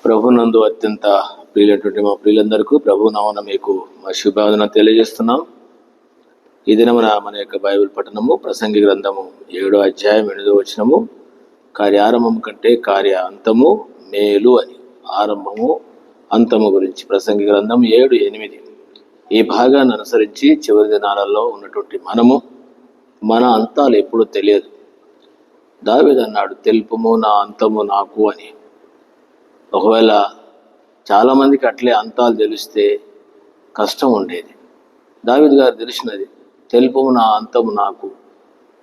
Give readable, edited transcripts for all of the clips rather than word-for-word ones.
ప్రభునందు అత్యంత ప్రియులైనటువంటి మా ప్రియులందరికీ ప్రభు నామమున మీకు మా శుభావందన తెలియజేస్తున్నాం. ఈ దినమున మన యొక్క బైబిల్ పఠనము ప్రసంగి గ్రంథము 7వ అధ్యాయం 8వ వచనము, కార్యారంభం కంటే కార్య అంతము మేలు అని. ఆరంభము అంతము గురించి ప్రసంగి గ్రంథం 7:8. ఈ భాగాన్ని అనుసరించి చివరి దినాలలో ఉన్నటువంటి మనము మన అంతాలు ఎప్పుడూ తెలియదు. దావీదు అన్నాడు, తెలుపుము నా అంతము నాకు అని. ఒకవేళ చాలామందికి అట్లే అంతాలు తెలిస్తే కష్టం ఉండేది. దావీదు గారు తెలిసినది, తెలుపుము నా అంతము నాకు.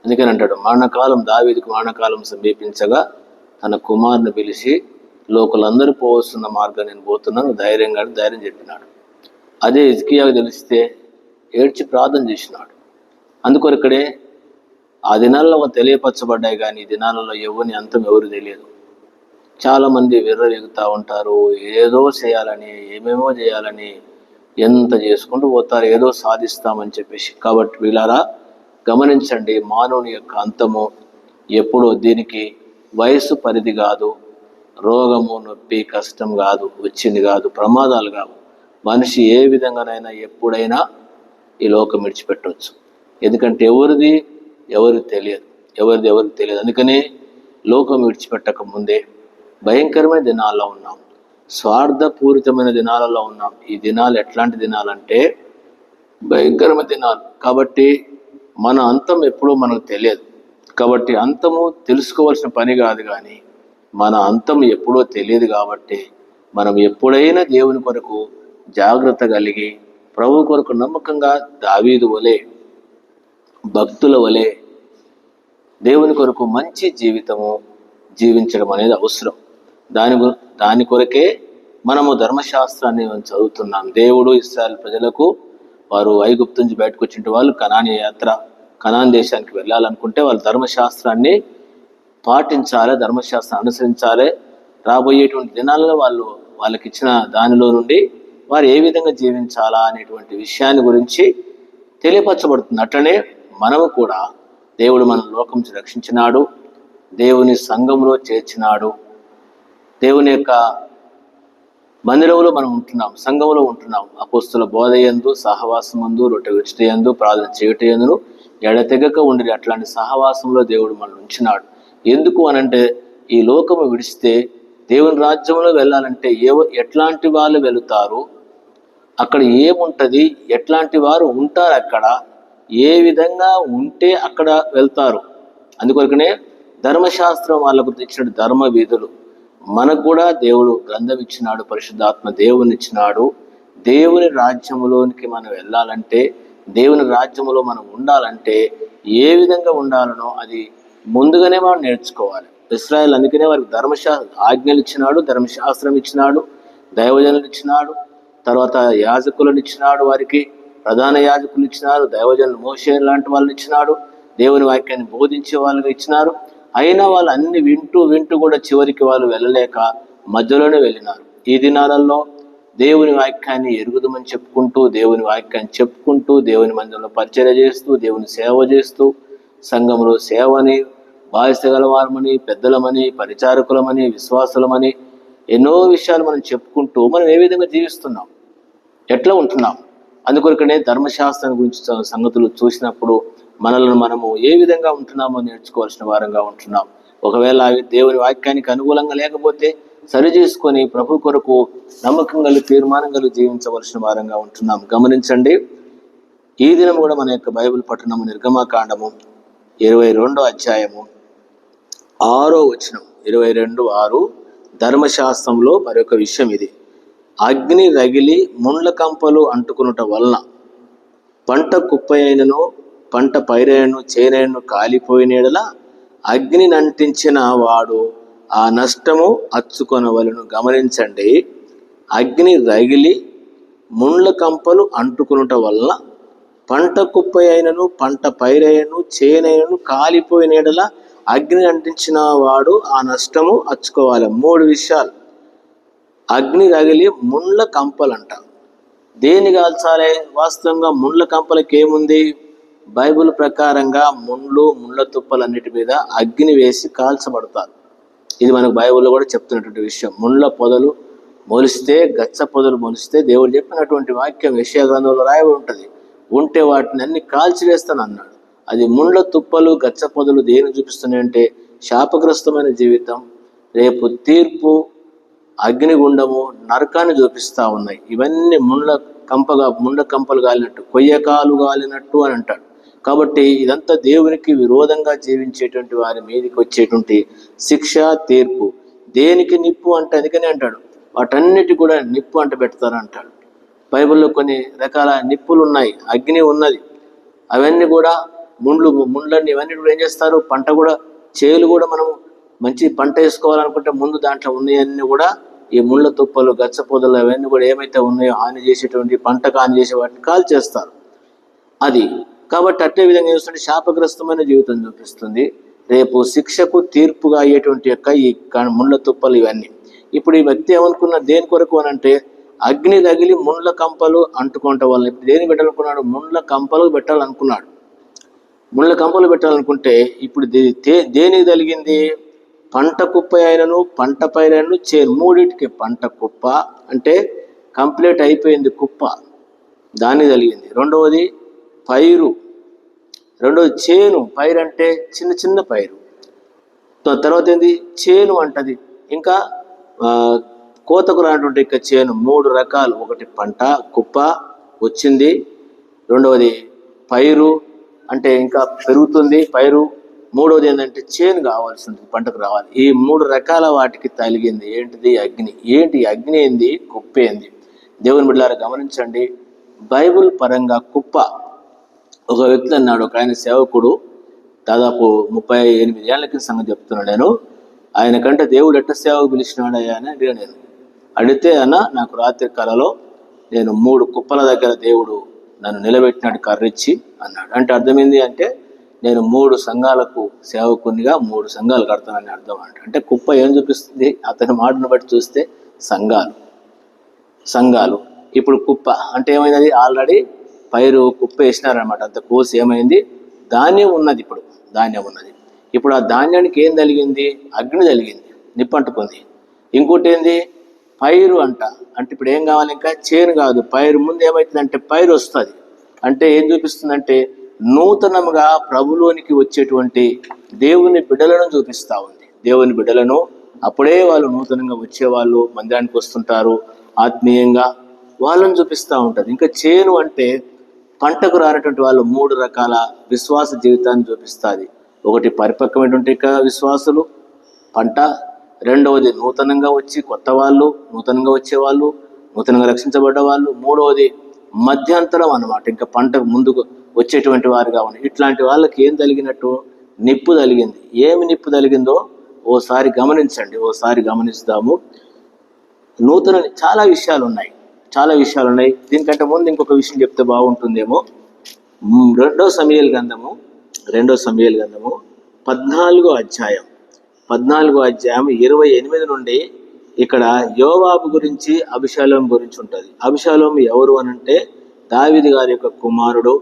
అందుకని అంటాడు, మరణకాలం దావీదుకు మరణకాలం సమీపించగా తన కుమారుని పిలిచి, లోకులందరూ పోవస్తున్న మార్గం నేను పోతున్నాను, ధైర్యం చెప్పినాడు. అదే హిజ్కియాకు తెలిస్తే ఏడ్చి ప్రార్థన చేసినాడు. అందుకొరకడే ఆ దినాల్లో తెలియపరచబడ్డాయి, కానీ ఈ దినాలలో ఎవరిని అంతం ఎవరు తెలియదు. చాలామంది విర్రవీగుతూ ఉంటారు, ఏదో చేయాలని, ఏమేమో చేయాలని, ఎంత చేసుకుంటూ పోతారు, ఏదో సాధిస్తామని చెప్పేసి. కాబట్టి వీళ్ళారా గమనించండి, మానవుని యొక్క అంతము ఎప్పుడో. దీనికి వయసు పరిధి కాదు, రోగము, నొప్పి, కష్టం కాదు, వచ్చింది కాదు, ప్రమాదాలు కావు. మనిషి ఏ విధంగానైనా ఎప్పుడైనా ఈ లోకం విడిచిపెట్టవచ్చు. ఎందుకంటే ఎవరికి తెలియదు. అందుకనే లోకం విడిచిపెట్టక ముందే భయంకరమైన దినాల్లో ఉన్నాం, స్వార్థపూరితమైన దినాలలో ఉన్నాం. ఈ దినాలు ఎట్లాంటి దినాలంటే భయంకరమైన దినాలు. కాబట్టి మన అంతం ఎప్పుడూ మనకు తెలియదు. కాబట్టి అంతము తెలుసుకోవాల్సిన పని కాదు, కానీ మన అంతం ఎప్పుడో తెలియదు. కాబట్టి మనం ఎప్పుడైనా దేవుని కొరకు జాగ్రత్త కలిగి, ప్రభు కొరకు నమ్మకంగా దావీదు వలె, భక్తుల వలె దేవుని కొరకు మంచి జీవితము జీవించడం అనేది అవసరం. దాని కొరకే మనము ధర్మశాస్త్రాన్ని చదువుతున్నాం. దేవుడు ఇశ్రాయేలు ప్రజలకు, వారు ఐగుప్తు నుంచి బయటకు వచ్చిన వాళ్ళు కనాన్ దేశానికి వెళ్ళాలనుకుంటే వాళ్ళు ధర్మశాస్త్రాన్ని పాటించాలి, ధర్మశాస్త్రాన్ని అనుసరించాలి. రాబోయేటువంటి దినాలలో వాళ్ళకి ఇచ్చిన దానిలో నుండి వారు ఏ విధంగా జీవించాలా అనేటువంటి విషయాన్ని గురించి తెలియపరచబడుతుంది. అట్లనే మనము కూడా, దేవుడు మన లోకం నుంచి రక్షించినాడు, దేవుని సంఘంలో చేర్చినాడు, దేవుని యొక్క మందిరంలో మనం ఉంటున్నాం, సంఘంలో ఉంటున్నాం. అపోస్తుల బోధయందు, సహవాసమందు, రొట్టె విరుచుటయందు, ప్రార్థన చేయుటయందును ఎడతెగక ఉండి అట్లాంటి సహవాసంలో దేవుడు మనల్ని ఉంచినాడు. ఎందుకు అనంటే, ఈ లోకము విడిస్తే దేవుని రాజ్యంలో వెళ్ళాలంటే ఎట్లాంటి వాళ్ళు వెళుతారు, అక్కడ ఏముంటుంది, ఎట్లాంటి వారు ఉంటారు, అక్కడ ఏ విధంగా ఉంటే అక్కడ వెళ్తారు. అందుకొరకనే ధర్మశాస్త్రం వాళ్ళకు తెచ్చిన ధర్మ విధులు మనకు కూడా దేవుడు గ్రంథం ఇచ్చినాడు, పరిశుద్ధాత్మ దేవుని ఇచ్చినాడు. దేవుని రాజ్యములోనికి మనం వెళ్ళాలంటే, దేవుని రాజ్యములో మనం ఉండాలంటే ఏ విధంగా ఉండాలనో అది ముందుగానే మనం నేర్చుకోవాలి. ఇశ్రాయేల్ అందుకనే వారికి ఆజ్ఞలు ఇచ్చినాడు, ధర్మశాస్త్రం ఇచ్చినాడు, దైవజనులు ఇచ్చినాడు, తర్వాత యాజకులను ఇచ్చినాడు, వారికి ప్రధాన యాజకులు ఇచ్చినారు, దైవజనులు మోషే లాంటి వాళ్ళని ఇచ్చినాడు, దేవుని వాక్యాన్ని బోధించే వాళ్ళని ఇచ్చినారు. అయినా వాళ్ళు అన్ని వింటూ కూడా చివరికి వాళ్ళు వెళ్ళలేక మధ్యలోనే వెళ్ళినారు. ఈ దినాలలో దేవుని వాక్యాన్ని ఎరుగుదమని చెప్పుకుంటూ, దేవుని మందిరంలో పరిచర్య చేస్తూ, దేవుని సేవ చేస్తూ, సంఘంలో సేవని, బాధ్యత గలవారమని, పెద్దలమని, పరిచారకులమని, విశ్వాసులమని ఎన్నో విషయాలు మనం చెప్పుకుంటూ మనం ఏ విధంగా జీవిస్తున్నాం, ఎట్లా ఉంటున్నాం. అందుకొరకనే ధర్మశాస్త్రం గురించి సంగతులు చూసినప్పుడు మనల్ని మనము ఏ విధంగా ఉంటున్నామో నేర్చుకోవాల్సిన వారంగా ఉంటున్నాం. ఒకవేళ అవి దేవుని వాక్యానికి అనుకూలంగా లేకపోతే సరి చేసుకొని ప్రభు కొరకు నమ్మకం కలిగి, తీర్మానం కలిగి జీవించవలసిన వారంగా ఉంటున్నాం. గమనించండి, ఈ దినం కూడా మన యొక్క బైబిల్ పఠనము నిర్గమకాండము 22వ అధ్యాయము 6వ వచనం, 22:6. ధర్మశాస్త్రంలో మరొక విషయం ఇది: అగ్ని రగిలి ముండ్ల కంపలు అంటుకునుట వలన పంట కుప్పైనను, పంట పైరైనను, చేనైనను కాలిపోయినలా అగ్ని నంటించిన వాడు ఆ నష్టము అచ్చుకొనవలను. గమనించండి, అగ్ని రగిలి ముండ్ల కంపలు అంటుకునుట వలన పంట కుప్పైనను, పంట పైరైనను, చేనైనను కాలిపోయినలా అగ్ని అంటించిన వాడు ఆ నష్టము అచ్చుకోవాలి. 3 విషయాలు. అగ్ని రగిలి ముండ్ల కంపలంట. దేని కాల్చాలి? వాస్తవంగా ముండ్ల కంపలకి ఏముంది? బైబిల్ ప్రకారంగా ముళ్ళ తుప్పలన్నిటి మీద అగ్ని వేసి కాల్చబడతారు. ఇది మనకు బైబిల్లో కూడా చెప్తున్నటువంటి విషయం. ముళ్ళ పొదలు మొలిస్తే గచ్చ పొదలు మొలిస్తే దేవుడు చెప్పినటువంటి వాక్యం యెషయా గ్రంథంలో రాయబడి ఉంటుంది. ఉంటే వాటిని అన్ని కాల్చివేస్తాను అన్నాడు. అది ముండ్ల తుప్పలు గచ్చ పొదలు దేని చూపిస్తున్నాయంటే శాపగ్రస్తమైన జీవితం, రేపు తీర్పు, అగ్నిగుండము, నరకాన్ని చూపిస్తా ఉన్నాయి. ఇవన్నీ ముండ్ల కంపలు గాలినట్టు, కొయ్యకాలు గాలినట్టు అని అంటాడు. కాబట్టి ఇదంతా దేవునికి విరోధంగా జీవించేటువంటి వారి మీదకి వచ్చేటువంటి శిక్ష, తీర్పు. దేనికి నిప్పు అంటే అందుకనే అంటాడు వాటన్నిటి కూడా నిప్పు అంట పెడతారంటాడు. బైబిల్లో కొన్ని రకాల నిప్పులు ఉన్నాయి, అగ్ని ఉన్నది. అవన్నీ కూడా ముండ్లన్నీ ఇవన్నీ కూడా ఏం చేస్తారు, పంట కూడా, చేలు కూడా మనం మంచి పంట వేసుకోవాలనుకుంటే ముందు దాంట్లో ఉన్నాయన్నీ కూడా ఈ ముళ్ళ తుప్పలు, గచ్చ పొదలు అవన్నీ కూడా ఏమైతే ఉన్నాయో హాని చేసేటువంటి, పంటకు హాని చేసే వాటిని కాల్ చేస్తారు. అది కాబట్టి అట్టే విధంగా చూస్తుంటే శాపగ్రస్తమైన జీవితం చూపిస్తుంది. రేపు శిక్షకు తీర్పుగా అయ్యేటువంటి యొక్క ఈ ముళ్ళ తుప్పలు ఇవన్నీ. ఇప్పుడు ఈ వ్యక్తి ఏమనుకున్న దేని కొరకు అని అంటే అగ్ని తగిలి ముండ్ల కంపలు అంటుకుంటే వాళ్ళని ఇప్పుడు దేని పెట్టాలనుకున్నాడు, ముండ్ల కంపలు పెట్టాలనుకున్నాడు. ముండ్ల కంపలు పెట్టాలనుకుంటే ఇప్పుడు దేనికి తగిలింది, పంట కుప్ప అయినను పంట పైనను చేను మూడింటికి. పంట కుప్ప అంటే కంప్లీట్ అయిపోయింది కుప్ప, దానికి తగిలింది. రెండవది పైరు, రెండవది చేను. పైరు అంటే చిన్న చిన్న పైరు. తర్వాత ఏంది చేను అంటది. ఇంకా కోతకు రానటువంటి ఇక చేను. మూడు రకాలు, ఒకటి పంట కుప్ప వచ్చింది, రెండవది పైరు అంటే ఇంకా పెరుగుతుంది పైరు, మూడవది ఏంటంటే చేను కావాల్సింది, పంటకు రావాలి. ఈ మూడు రకాల వాటికి తగిలింది ఏంటిది, అగ్ని. ఏంటి అగ్ని ఏంది, కుప్ప ఏంది? దేవుని బిడ్డలారా గమనించండి, బైబిల్ పరంగా కుప్ప. ఒక వ్యక్తి అన్నాడు, ఒక ఆయన సేవకుడు, దాదాపు 38 ఏళ్ల కింద సంగతి చెప్తున్నాడు నేను. ఆయన కంటే దేవుడు ఎట్ట సేవకు పిలిచినాడు అయ్యా అని అడిగా నేను. అడిగితే అన్న, నాకు రాత్రి కలలో నేను 3 కుప్పల దగ్గర దేవుడు నన్ను నిలబెట్టినాడు కర్రిచ్చి అన్నాడు. అంటే అర్థమైంది అంటే నేను 3 సంఘాలకు సేవకునిగా 3 సంఘాలు కడతానని అర్థం. అంటే కుప్ప ఏం చూపిస్తుంది, అతని మాటను బట్టి చూస్తే సంఘాలు. ఇప్పుడు కుప్ప అంటే ఏమైంది, ఆల్రెడీ పైరు కుప్ప వేసినారనమాట. అంత కోసి ఏమైంది, ధాన్యం ఉన్నది. ఇప్పుడు ధాన్యం ఉన్నది. ఇప్పుడు ఆ ధాన్యానికి ఏం తగిలింది, అగ్ని తగిలింది, నిప్పంటుకుంది. ఇంకోటి ఏంది, పైరు అంట. అంటే ఇప్పుడు ఏం కావాలి, ఇంకా చేను కాదు, పైరు. ముందు ఏమవుతుందంటే పైరు వస్తుంది. అంటే ఏం చూపిస్తుందంటే నూతనముగా ప్రభులోనికి వచ్చేటువంటి దేవుని బిడ్డలను చూపిస్తూ ఉంది. దేవుని బిడ్డలను అప్పుడే వాళ్ళు నూతనంగా వచ్చేవాళ్ళు మందిరానికి వస్తుంటారు, ఆత్మీయంగా వాళ్ళని చూపిస్తూ ఉంటుంది. ఇంకా చేను అంటే పంటకు రానటువంటి వాళ్ళు 3 రకాల విశ్వాస జీవితాన్ని చూపిస్తుంది. ఒకటి పరిపక్వమైనటువంటి విశ్వాసులు, పంట. రెండవది నూతనంగా వచ్చి కొత్త వాళ్ళు, నూతనంగా వచ్చేవాళ్ళు, నూతనంగా రక్షించబడ్డ వాళ్ళు. మూడవది మధ్యంతరం అన్నమాట, ఇంకా పంటకు ముందుకు వచ్చేటువంటి వారుగా ఉన్నాయి. ఇట్లాంటి వాళ్ళకి ఏం తగిలినట్టు, నిప్పు తగిలింది. ఏమి నిప్పు తగిలిందో ఓసారి గమనించండి, ఓసారి గమనిస్తాము. చాలా విషయాలు ఉన్నాయి. దీనికంటే ముందు ఇంకొక విషయం చెప్తే బాగుంటుందేమో. 2 సమూయేలు గ్రంథము 14వ అధ్యాయం 28 నుండి ఇక్కడ యోవాబు గురించి, అబిషాలోం గురించి ఉంటుంది. అబిషాలోం ఎవరు అనంటే దావీదు గారి యొక్క కుమారుడు.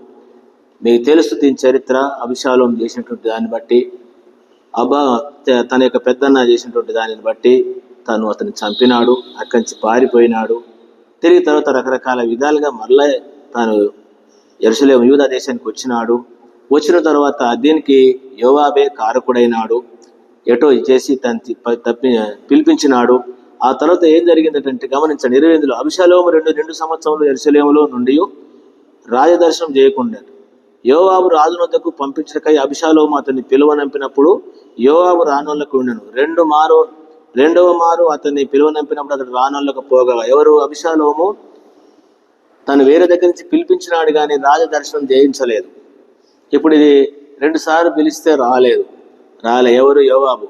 మీకు తెలుసు దీని చరిత్ర. అబిషాలోం చేసినటువంటి దాన్ని బట్టి, తన యొక్క పెద్దన్న చేసినటువంటి దానిని బట్టి అతన్ని చంపినాడు, అక్కడి నుంచి పారిపోయినాడు. తిరిగి తర్వాత రకరకాల విధాలుగా మరలా తాను యెరూషలేము యూదా దేశానికి వచ్చిన తర్వాత దీనికి యోవాబే కారకుడైనాడు. ఎటో చేసి పిలిపించినాడు. ఆ తర్వాత ఏం జరిగిందంటే గమనించండి. 28లో అబిషాలోము 2 సంవత్సరంలో యెరూషలేములో నుండి రాజదర్శనం చేయకుండా యోవాబు రాజు వద్దకు పంపించకై అబిషాలోము అతన్ని పిలువనంపినప్పుడు యోవాబు రానోళ్ళకు ఉండను. రెండవ మారు అతన్ని పిలువనంపినప్పుడు అతడు రానోళ్ళకు పోగా, ఎవరు, అబిషాలోము తను వేరే దగ్గర నుంచి పిలిపించినాడు కానీ రాజదర్శనం చేయించలేదు. ఇప్పుడు ఇది 2 సార్లు పిలిస్తే రాలే. ఎవరు, యోవాబు.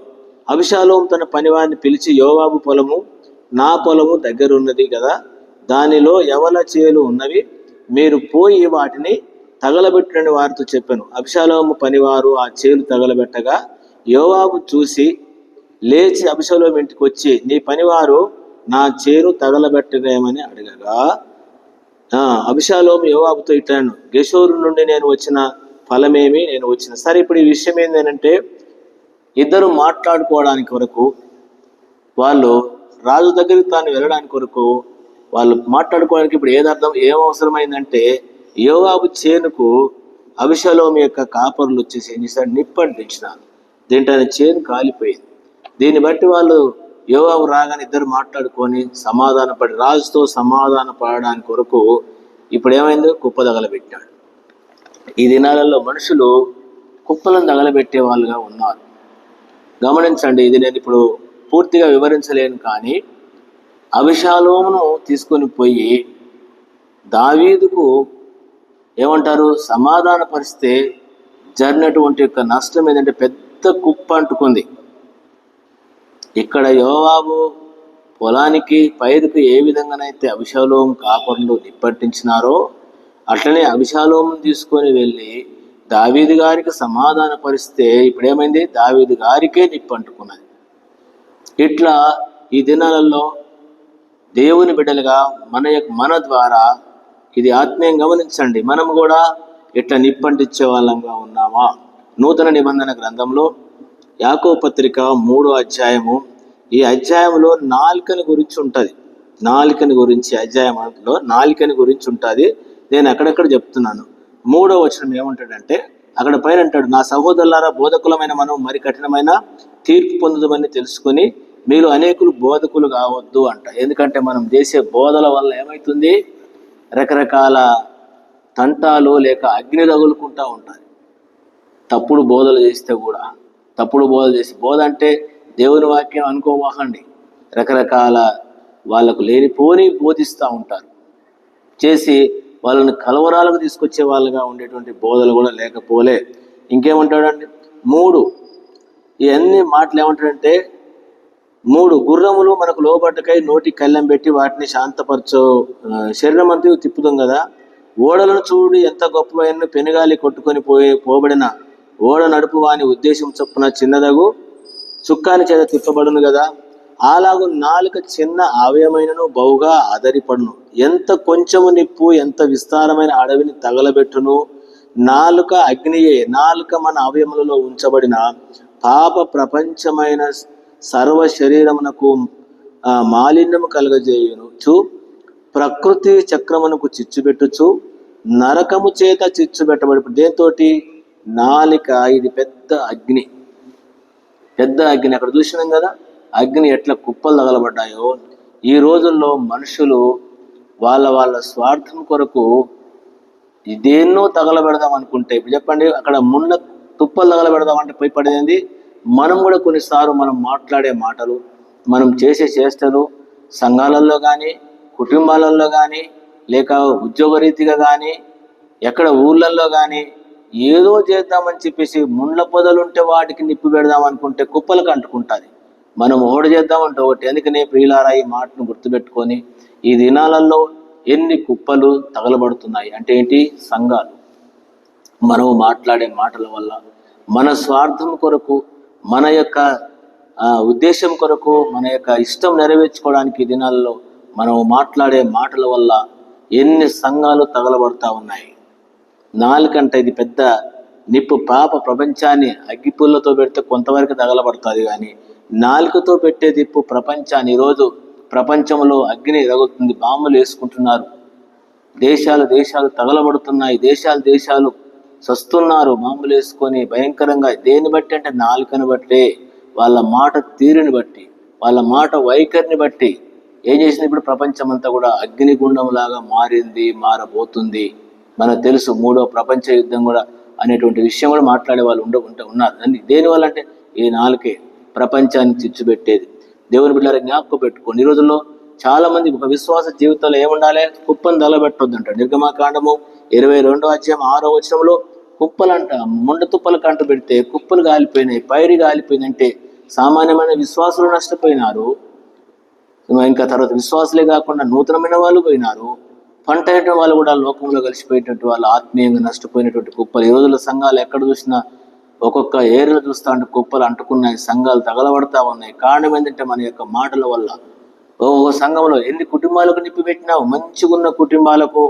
అబిషాలోము తన పనివారిని పిలిచి, యోవాబు పొలము నా పొలము దగ్గరున్నది కదా, దానిలో ఎవల చేలు ఉన్నవి, మీరు పోయి వాటిని తగలబెట్టని వారితో చెప్పాను. అబిషాలోము పనివారు ఆ చేలు తగలబెట్టగా యోవాబు చూసి లేచి అబిషాలోము ఇంటికి వచ్చి, నీ పనివారు నా చేను తగలబెట్టనేమని అడగగా, అబిషాలోము యోవాబుతో ఇట్టాను, గెషూరు నుండి నేను వచ్చిన ఫలమేమి, నేను వచ్చిన. సరే, ఇప్పుడు ఈ విషయం ఏంటంటే ఇద్దరు మాట్లాడుకోవడానికి వరకు వాళ్ళు రాజు దగ్గరికి తాను వెళ్ళడానికి కొరకు వాళ్ళు మాట్లాడుకోవడానికి ఇప్పుడు ఏం అవసరమైందంటే యోవాబు చేనుకు అబీషాలోము యొక్క కాపరులు వచ్చేసి ఏం చేశారు, నిప్పంటించినారు. దీంట్లో చేను కాలిపోయింది. దీన్ని బట్టి వాళ్ళు యోవాబు రాగానే ఇద్దరు మాట్లాడుకొని రాజుతో సమాధాన పడడానికి కొరకు ఇప్పుడు ఏమైంది, కుప్ప తగలబెట్టాడు. ఈ దినాలలో మనుషులు కుప్పలను తగలబెట్టే వాళ్ళుగా ఉన్నారు. గమనించండి, ఇది నేను ఇప్పుడు పూర్తిగా వివరించలేను, కానీ అబీషాలోమును తీసుకొని పోయి దావీదుకు ఏమంటారు, సమాధాన పరిస్తే జరిగినటువంటి యొక్క నష్టం ఏంటంటే పెద్ద కుప్ప అంటుకుంది. ఇక్కడ యోవాబు పొలానికి పైరుకు ఏ విధంగానైతే అబీషాలోము కాపర్లు నిప్పట్టించినారో అట్లనే అబీషాలోమును తీసుకొని వెళ్ళి దావీదు గారికి సమాధాన పరిస్తే ఇప్పుడు ఏమైంది, దావీదు గారికే నిప్పంటుకున్నది. ఇట్లా ఈ దినాలలో దేవుని బిడ్డలుగా మన ద్వారా ఇది ఆత్మీయం గమనించండి, మనం కూడా ఇట్లా నిప్పంటించే వాళ్ళంగా ఉన్నామా? నూతన నిబంధన గ్రంథంలో యాకోబు పత్రిక 3వ అధ్యాయము, ఈ అధ్యాయంలో నాలుకని గురించి ఉంటుంది. అధ్యాయంలో నాలుకని గురించి ఉంటుంది. నేను అక్కడక్కడ చెప్తున్నాను. 3వ వచనం ఏమంటాడంటే, అక్కడ పైన అంటాడు, నా సహోదరులారా, బోధకులమైన మనం మరి కఠినమైన తీర్పు పొందుదామని తెలుసుకొని మీరు అనేకులు బోధకులు కావద్దు అంట. ఎందుకంటే మనం చేసే బోధల వల్ల ఏమవుతుంది, రకరకాల తంటాలు లేక అగ్ని తగులుకుంటూ ఉంటుంది. తప్పుడు బోధలు చేస్తే కూడా, బోధ అంటే దేవుని వాక్యం అనుకోవాకండి, రకరకాల వాళ్ళకు లేనిపోని బోధిస్తూ ఉంటారు. చేసి వాళ్ళని కలవరాలకు తీసుకొచ్చే వాళ్ళుగా ఉండేటువంటి బోధలు కూడా లేకపోలే. ఇంకేమంటాడండి, 3 ఇవన్నీ మాటలు ఏమంటాడంటే, 3 గుర్రములు మనకు లోబట్టకై నోటికి కళ్ళెం పెట్టి వాటిని శాంతపరచు శరీరం అంతా తిప్పుతాం కదా. ఓడలను చూడు ఎంత గొప్పవైన, పెనుగాలి కొట్టుకొని పోబడిన ఓడ నడుపు వాని ఉద్దేశం చొప్పున చిన్నదగు చుక్కాని చేత తిప్పబడును కదా. అలాగూ నాలుక చిన్న అవయమైనను బహుగా ఆదరిపడును. ఎంత కొంచెము నిప్పు ఎంత విస్తారమైన అడవిని తగలబెట్టును. నాలుక అగ్నియే. నాలుక మన అవయములలో ఉంచబడిన పాప ప్రపంచమైన సర్వ శరీరమునకు మాలిన్యము కలుగజేయును. ప్రకృతి చక్రమునకు చిచ్చుబెట్టుచు నరకము చేత చిచ్చుబెట్టబడి. దేంతోటి? నాలిక. ఇది పెద్ద అగ్ని. అక్కడ చూసినాం కదా, అగ్ని ఎట్లా కుప్పలు తగలబడ్డాయో. ఈ రోజుల్లో మనుషులు వాళ్ళ స్వార్థం కొరకు దేన్నో తగలబెడదాం అనుకుంటే, ఇప్పుడు చెప్పండి, అక్కడ ముళ్ళ తుప్పలు తగలబెడదాం అంటే పోయి పడేది మనం కూడా. కొన్నిసార్లు మనం మాట్లాడే మాటలు, మనం చేసే చేష్టలు సంఘాలలో కానీ, కుటుంబాలలో కానీ, లేక ఉద్యోగరీతిగా కానీ, ఎక్కడ ఊళ్ళల్లో కానీ ఏదో చేద్దామని చెప్పేసి ముండ్ల పొదలుంటే వాటికి నిప్పు పెడదాం అనుకుంటే కుప్పలకు అంటుకుంటుంది. మనం ఓడి చేద్దామంటే ఒకటి. అందుకనే ప్రియులారా, ఈ మాటను గుర్తుపెట్టుకొని ఈ దినాలలో ఎన్ని కుప్పలు తగలబడుతున్నాయి అంటే ఏంటి? సంఘాలు. మనం మాట్లాడే మాటల వల్ల, మన స్వార్థం కొరకు, మన యొక్క ఉద్దేశం కొరకు, మన యొక్క ఇష్టం నెరవేర్చుకోవడానికి ఈ దినాల్లో మనం మాట్లాడే మాటల వల్ల ఎన్ని సంఘాలు తగలబడుతూ ఉన్నాయి. నాలుకంటే ఇది పెద్ద నిప్పు. పాప ప్రపంచాన్ని అగ్గిపుల్లతో పెడితే కొంతవరకు తగలబడుతుంది, కానీ నాలుకతో పెట్టే నిప్పు ప్రపంచాన్ని. ఈరోజు ప్రపంచంలో అగ్ని రగులుతుంది, బాంబులు వేసుకుంటున్నారు, దేశాలు తగలబడుతున్నాయి, దేశాలు సస్తున్నారు బాంబులు వేసుకొని భయంకరంగా. దేన్ని బట్టి అంటే నాలుకని బట్టే, వాళ్ళ మాట తీరుని బట్టి, వాళ్ళ మాట వైఖరిని బట్టి ఏం చేసింది. ఇప్పుడు ప్రపంచం అంతా కూడా అగ్నిగుండం లాగా మారబోతుంది. మనకు తెలుసు 3వ ప్రపంచ యుద్ధం కూడా అనేటువంటి విషయం కూడా మాట్లాడే వాళ్ళు ఉన్నారు. దేనివల్ల అంటే ఈ నాలుకే ప్రపంచాన్ని చిచ్చుపెట్టేది. దేవుని బిడ్డలారా, జ్ఞాపకం పెట్టుకోండి. ఈ రోజుల్లో చాలా మంది ఒక విశ్వాస జీవితంలో ఏముండాలి? కుప్పను తగలబెట్టొద్దు అంటాడు. నిర్గమకాండము 22వ అధ్యాయం 6వ వచనంలో కుప్పలంట, ముండ తుప్పల కంట పెడితే కుప్పలు కాలిపోయినాయి, పైరు కాలిపోయిందంటే సామాన్యమైన విశ్వాసులు నష్టపోయినారు. ఇంకా తర్వాత విశ్వాసులే కాకుండా నూతనమైన వాళ్ళు పోయినారు. పంట అయిన వాళ్ళు కూడా లోకంలో కలిసిపోయేటట్టు వాళ్ళు ఆత్మీయంగా నష్టపోయినటువంటి కుప్పలు. ఈ రోజుల్లో సంఘాలు ఎక్కడ చూసినా ఒక్కొక్క ఏరియాలో చూస్తా అంటే కుప్పలు అంటుకున్నాయి, సంఘాలు తగలబడతా ఉన్నాయి. కారణం ఏంటంటే మన యొక్క మాటల వల్ల. ఓ సంఘంలో ఎన్ని కుటుంబాలకు నిప్పి పెట్టినావు. మంచిగున్న కుటుంబాలకు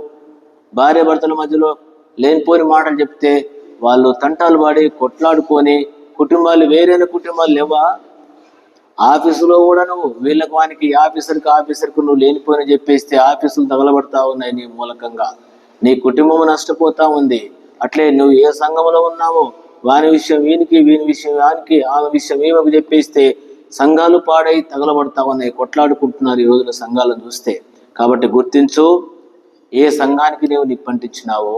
భార్య భర్తల మధ్యలో లేనిపోని మాటలు చెప్తే వాళ్ళు తంటాలు పడి కొట్లాడుకొని కుటుంబాలు, వేరైన కుటుంబాలు లేవా? ఆఫీసులో కూడా నువ్వు వీళ్ళకి వానికి ఆఫీసర్కు నువ్వు లేనిపోయిన చెప్పేస్తే ఆఫీసులు తగలబడతా ఉన్నాయి నీ మూలకంగా, నీ కుటుంబం నష్టపోతా ఉంది. అట్లే నువ్వు ఏ సంఘంలో ఉన్నావో వాని విషయం వీనికి, వీని విషయం వానికి, ఆ విషయం ఈమెకు చెప్పేస్తే సంఘాలు పాడై తగలబడతా ఉన్నాయి, కొట్లాడుకుంటున్నారు ఈ రోజున సంఘాలను చూస్తే. కాబట్టి గుర్తించు, ఏ సంఘానికి నీవు నిప్పంటించినావో,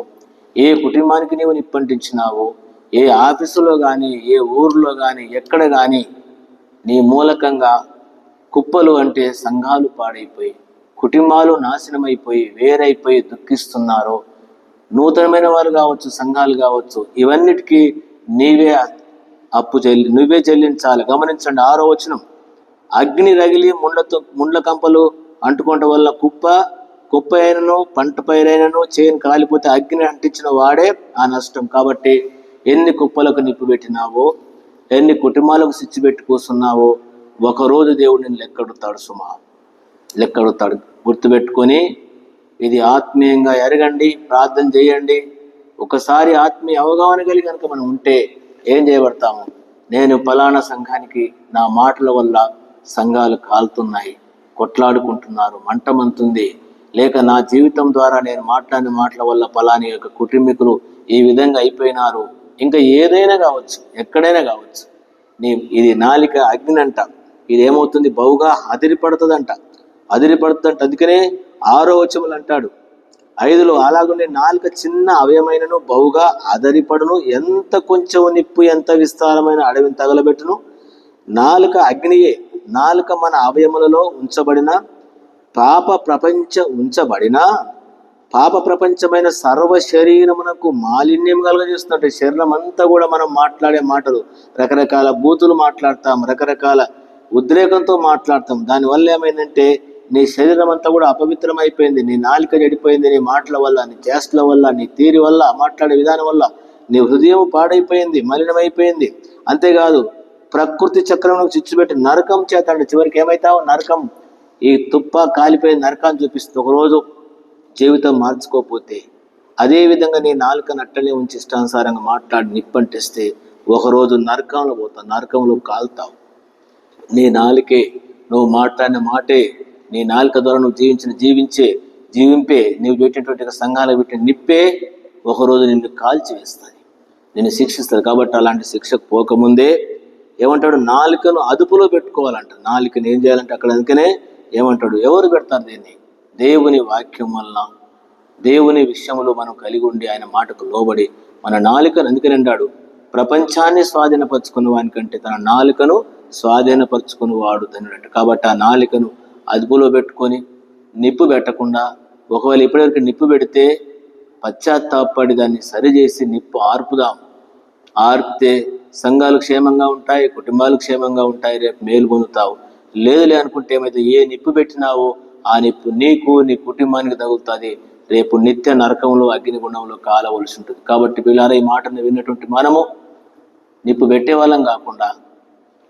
ఏ కుటుంబానికి నీవు నిప్పంటించినావో, ఏ ఆఫీసులో కానీ, ఏ ఊర్లో కానీ, ఎక్కడ కానీ నీ మూలకంగా కుప్పలు అంటే సంఘాలు పాడైపోయి, కుటుంబాలు నాశనమైపోయి, వేరైపోయి దుఃఖిస్తున్నారో, నూతనమైన వారు కావచ్చు, సంఘాలు కావచ్చు, ఇవన్నిటికీ నీవే నువ్వే చెల్లించాలి. గమనించండి 6వ వచనం, అగ్ని రగిలి ముండ్ల కంపలు అంటుకోవటం వల్ల కుప్ప అయినను పంట పైరైనను చేను కాలిపోతే అగ్ని అంటించిన వాడే ఆ నష్టం. కాబట్టి ఎన్ని కుప్పలకు నిప్పు పెట్టినావో, ఎన్ని కుటుంబాలకు సిచ్చి పెట్టి కూర్చున్నావో, ఒకరోజు దేవుడు నేను లెక్కడుతాడు సుమా, లెక్కడుతాడు. గుర్తుపెట్టుకొని ఇది ఆత్మీయంగా ఎరగండి, ప్రార్థన చేయండి. ఒకసారి ఆత్మీయ అవగాహన కలిగి కనుక మనం ఉంటే ఏం చేయబడతాము, నేను ఫలానా సంఘానికి నా మాటల వల్ల సంఘాలు కాలుతున్నాయి, కొట్లాడుకుంటున్నారు, మంటమంతుంది, లేక నా జీవితం ద్వారా నేను మాట్లాడిన మాటల వల్ల ఫలాని యొక్క కుటుంబీకులు ఈ విధంగా అయిపోయినారు, ఇంకా ఏదైనా కావచ్చు, ఎక్కడైనా కావచ్చు. ఇది నాలిక అగ్ని అంట, ఇది ఏమవుతుంది, బహుగా అదిరిపడుతుందంట. అందుకనే 6వ వచనం అంటాడు 5లో, అలాగనే నాలుక చిన్న అవయమైనను బహుగా అదరిపడును, ఎంత కొంచెం నిప్పు ఎంత విస్తారమైన అడవిని తగలబెట్టును. నాలుక అగ్నియే. నాలుక మన అవయములలో ఉంచబడిన పాప ప్రపంచమైన సర్వ శరీరమునకు మాలిన్యం కలుగజేస్తున్నట్టు. శరీరం అంతా కూడా మనం మాట్లాడే మాటలు, రకరకాల బూతులు మాట్లాడతాం, రకరకాల ఉద్రేకంతో మాట్లాడతాం. దానివల్ల ఏమైందంటే నీ శరీరం అంతా కూడా అపవిత్రం అయిపోయింది, నీ నాలుక చెడిపోయింది, నీ మాటల వల్ల, నీ చేష్టల వల్ల, నీ తీరి వల్ల, మాట్లాడే విధానం వల్ల నీ హృదయం పాడైపోయింది, మలినమైపోయింది. అంతేకాదు ప్రకృతి చక్రంలో చిచ్చుపెట్టి నరకం చేత అంటే చివరికి ఏమైతావు, నరకం, ఈ తుప్ప కాలిపోయిన నరకాన్ని చూపిస్తుంది. ఒకరోజు జీవితం మార్చుకోకపోతే, అదేవిధంగా నీ నాలుక నట్టలే ఉంచి ఇష్టానుసారంగా మాట్లాడి నిప్పంటిస్తే ఒకరోజు నరకంలో పోతావు, నరకంలో కాలుతావు. నీ నాలుకే, నువ్వు మాట్లాడిన మాటే, నీ నాలుక ద్వారా నువ్వు జీవింపే నువ్వు పెట్టినటువంటి సంఘాలకు పెట్టిన నిప్పే ఒకరోజు నిన్ను కాల్చి వేస్తుంది, నిన్ను శిక్షిస్తుంది. కాబట్టి అలాంటి శిక్షకు పోకముందే ఏమంటాడు, నాలుకను అదుపులో పెట్టుకోవాలంట. నాలుకను ఏం చేయాలంటే అక్కడ, అందుకనే ఏమంటాడు, ఎవరు పెడతారు దీన్ని, దేవుని వాక్యం వలన, దేవుని విషయంలో మనం కలిగి ఉండి ఆయన మాటకు లోబడి మన నాలుకను, అందుకని అంటాడు, ప్రపంచాన్ని స్వాధీనపరుచుకున్న వానికంటే తన నాలుకను స్వాధీనపరుచుకుని వాడు ధన్యుడంట. కాబట్టి ఆ నాలుకను అదుపులో పెట్టుకొని నిప్పు పెట్టకుండా, ఒకవేళ ఇప్పటివరకు నిప్పు పెడితే పశ్చాత్తాపడి దాన్ని సరిచేసి నిప్పు ఆర్పితే సంఘాలు క్షేమంగా ఉంటాయి, కుటుంబాలు క్షేమంగా ఉంటాయి, రేపు మేలు పొందుతావు. లేదులే అనుకుంటే ఏమైతే, ఏ నిప్పు పెట్టినావో ఆ నిప్పు నీకు, నీ కుటుంబానికి తగులుతుంది, రేపు నిత్య నరకంలో అగ్నిగుండంలో కాలవలసి ఉంటుంది. కాబట్టి పిల్లారా, ఈ మాటను విన్నటువంటి మనము నిప్పు పెట్టే వాళ్ళం కాకుండా,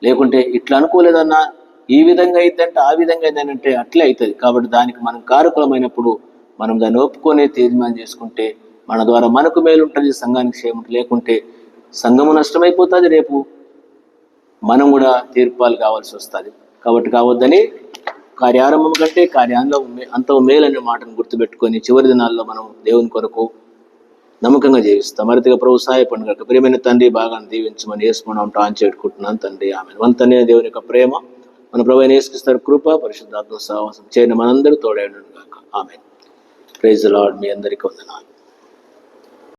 లేకుంటే ఇట్లా అనుకోలేదన్నా ఈ విధంగా అయిద్దంటే ఆ విధంగా అయిందంటే అట్లే అవుతుంది. కాబట్టి దానికి మనం కారకులమైనప్పుడు మనం దాన్ని ఒప్పుకొని తీర్మానం చేసుకుంటే మన ద్వారా మనకు మేలు ఉంటుంది, సంఘానికి క్షేమం. లేకుంటే సంఘము నష్టమైపోతుంది, రేపు మనం కూడా తీర్పాలు కావాల్సి వస్తుంది. కాబట్టి కావద్దని కార్యారంభం కంటే కార్యాంలో అంత మేలనే మాటను గుర్తుపెట్టుకొని చివరి దినాల్లో మనం దేవుని కొరకు నమ్మకంగా జీవిస్తాం. మరితిగా ప్రభు సహాయపడిన కనుక ప్రియమైన తండ్రి బాగా దీవించమని వేసుకున్నాం టాన్ చేట్టుకుంటున్నాను తండ్రి. ఆమె మన తండ్రి దేవుని యొక్క ప్రేమ, మన ప్రభు యేసుక్రీస్తు కృప, పరిశుద్ధాత్మ సహవాసం చేయని మనందరూ తోడైండును గాక. ఆమేన్. Praise the Lord. మీ అందరికీ వందనాలు.